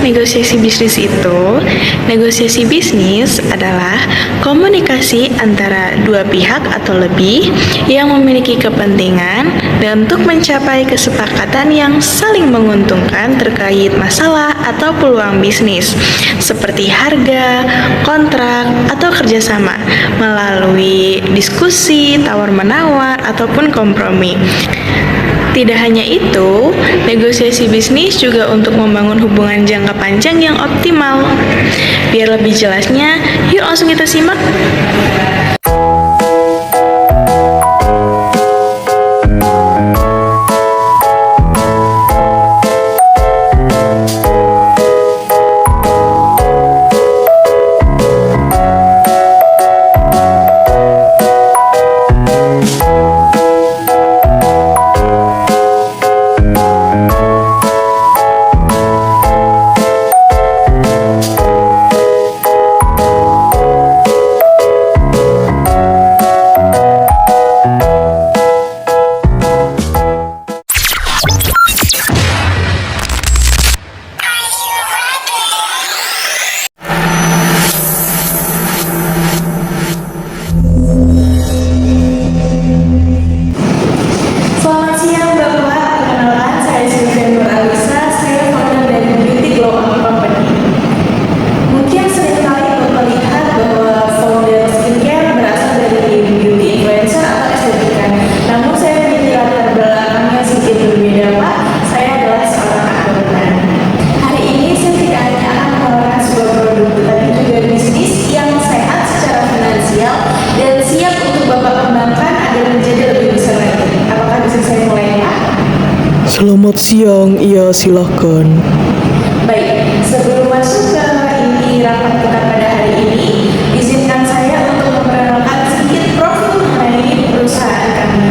negosiasi bisnis itu? Negosiasi bisnis adalah komunikasi antara dua pihak atau lebih yang memiliki kepentingan dan untuk mencapai kesepakatan yang saling menguntungkan terkait masalah atau peluang bisnis, seperti harga, kontrak, atau kerjasama, melalui diskusi, tawar-menawar, ataupun kompromi. Tidak hanya itu, negosiasi bisnis juga untuk membangun hubungan jangka panjang yang optimal. Biar lebih jelasnya, yuk langsung kita simak. Selamat siang, iya silahkan. Baik, sebelum masuk ke inti rapat kita pada hari ini, izinkan saya untuk memperkenalkan sedikit profil mengenai perusahaan kami.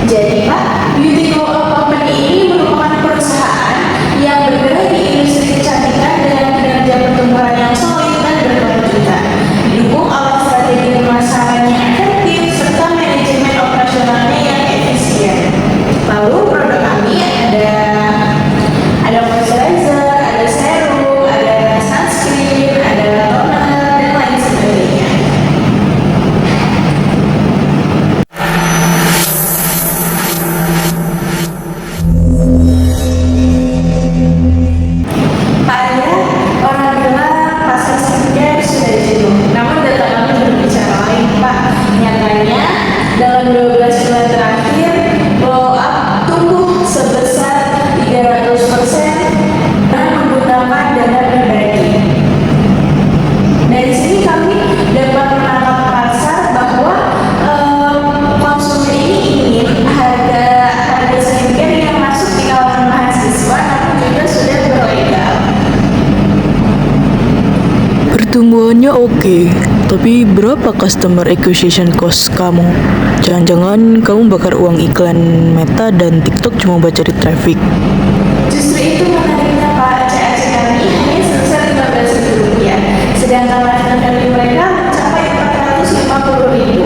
Jadi Pak, Beauty Glow Up Company ini merupakan perusahaan yang bergerak di industri kecantikan dengan kinerja pertumbuhan yang solid dan berkelanjutan, didukung oleh strategi pemasaran yang efektif serta manajemen operasionalnya yang efisien. Lalu produk kami ada moisturizer, ada serum, ada sunscreen, ada toner, dan lain sebagainya. Pak Arya, orang bilang pasar skincare sudah jenuh. Namun data kami berbicara lain, Pak. Nyatanya, dalam 12 bulan terakhir, Glow Up tumbuh sebesar 300% dan menggunakan dana pribadi. Dari sini kami dapat menangkap pasar bahwa konsumen ini ingin harga skincare yang masuk di kalangan mahasiswa namun juga sudah berlegal. Pertumbuhannya oke, tapi berapa customer acquisition cost kamu? Jangan-jangan kamu bakar uang iklan Meta dan TikTok cuma buat cari traffic. Justru itu menariknya Pak, CAC kami hanya sebesar Rp15.000, sedangkan lifetime value mereka mencapai Rp450.000.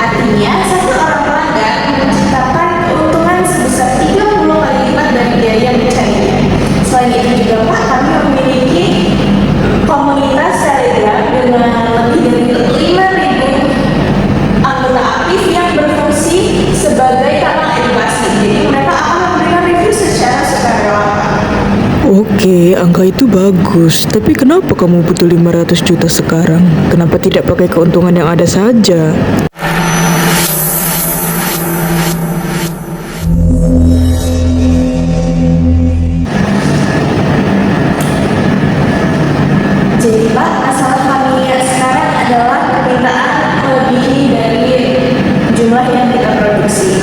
Artinya, satu orang pelanggan menciptakan keuntungan sebesar 30 kali lipat dari biaya mencarinya. Selain itu juga Pak, kami memiliki komunitas Telegram dengan lebih dari 5.000 anggota aktif yang berfungsi sebagai kanal edukasi. Jadi mereka akan memberikan review secara sukarela. Oke, angka itu bagus. Tapi kenapa kamu butuh 500 juta sekarang? Kenapa tidak pakai keuntungan yang ada saja? Jadi Pak, masalah kami sekarang adalah permintaan melebihi dari jumlah yang kita produksi.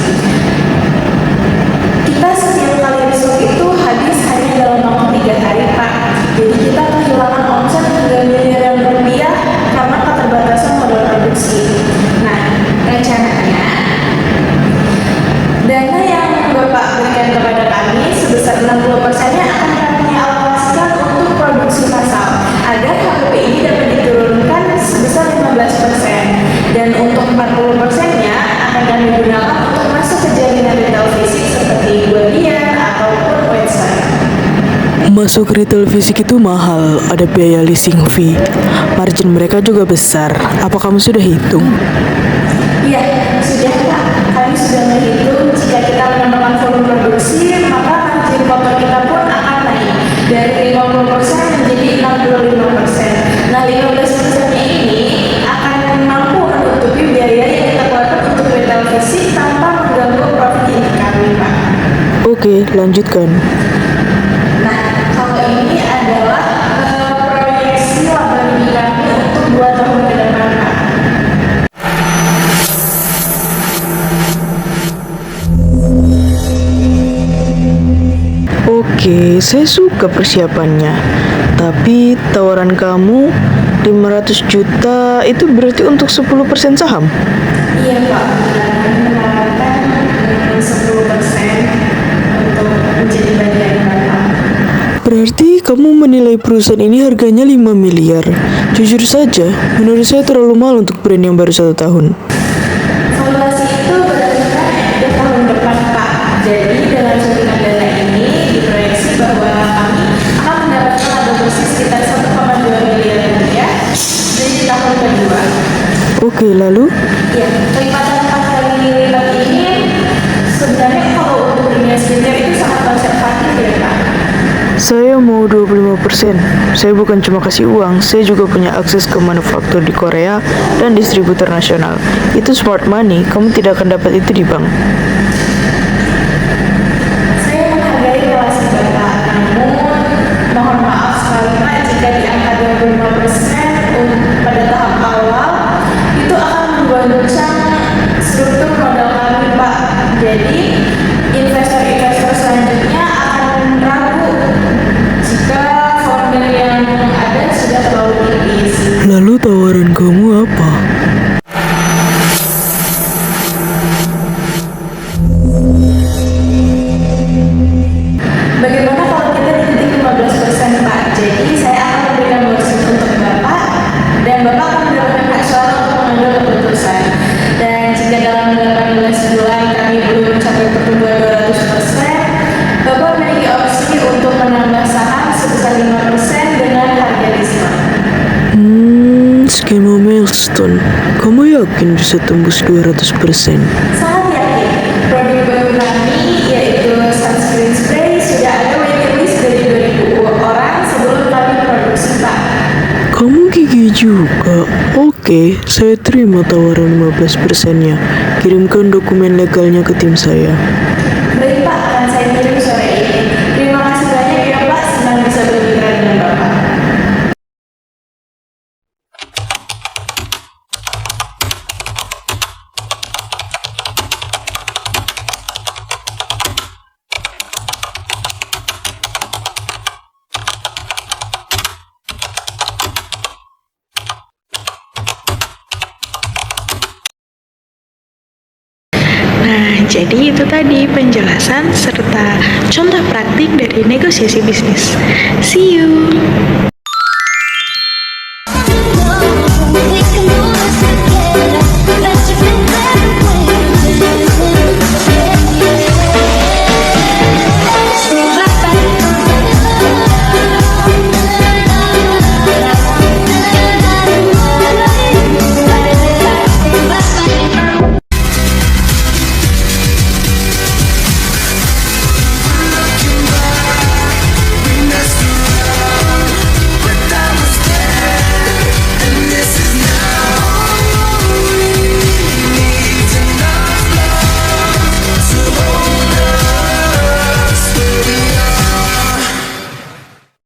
Kita setiap kali besok itu habis hanya dalam waktu 3 hari Pak. Jadi kita kehilangan omset hingga miliaran rupiah karena keterbatasan modal produksi. Nah, Masuk retail fisik itu mahal, ada biaya leasing fee. Margin mereka juga besar. Apa kamu sudah hitung? Iya, sudah Pak. Kami sudah menghitung jika kita menambahkan volume produksi, maka margin kotor kita pun akan naik dari 50% menjadi 65%. Nah, 15%-nya ini akan mampu menutupi biaya yang kita keluarkan untuk retail fisik tanpa mengganggu profit inti kami, Pak. Oke, lanjutkan. Nah, kalau ini adalah proyeksi laba rugi kami untuk 2 tahun ke depan, Pak. Oke, saya suka persiapannya. Tapi tawaran kamu 500 juta itu berarti untuk 10% saham? Iya Pak, kami menawarkan 10% untuk menjadi bagian Bapak. Berarti kamu menilai perusahaan ini harganya 5 miliar. Jujur saja, menurut saya terlalu mahal untuk brand yang baru 1 tahun. Valuasi itu berdasarkan di tahun depan Pak. Jadi dalam suntikan dana ini diproyeksi bahwa kami akan mendapatkan laba bersih sekitar 1,2 miliar rupiah dari tahun kedua. Oke, lalu? Ya, kelipatan 4 kali lipat ini sebenarnya kalau untuk dunia skincare itu sangat konservatif ya Pak. Saya mau 25%. Saya bukan cuma kasih uang, saya juga punya akses ke manufaktur di Korea dan distributor nasional. Itu smart money, kamu tidak akan dapat itu di bank. Saya menghargai relasi Bapak, namun mohon maaf sekali Pak jika di angka 25% pada tahap awal itu akan menggoncang struktur modal kami Pak. Jadi investor-investor selanjutnya akan ragu jika founder yang ada sudah terlalu tipis. Lalu tawaran kamu apa? Bagaimana kalau kita di titik 15% Pak? Jadi saya akan memberikan bonus untuk Bapak dan Bapak akan mendapatkan hak suara untuk mengambil keputusan. Dan jika dalam 18 bulan kami belum mencapai pertumbuhan 200%, Bapak memiliki opsi untuk menambah saham sebesar 5% dengan harga diskon. Skema milestone. Kamu yakin bisa tembus 200%? Sangat yakin, produk baru kami yaitu sunscreen spray sudah ada waiting list dari 2.000 orang sebelum kami produksi Pak. Kamu gigi juga. Oke, saya terima tawaran 15%-nya. Kirimkan dokumen legalnya ke tim saya. Baik Pak, akan saya kirim sore ini. Terima kasih banyak ya Pak, senang bisa berbicara dengan Bapak. Nah, jadi itu tadi penjelasan serta contoh praktik dari negosiasi bisnis. See you!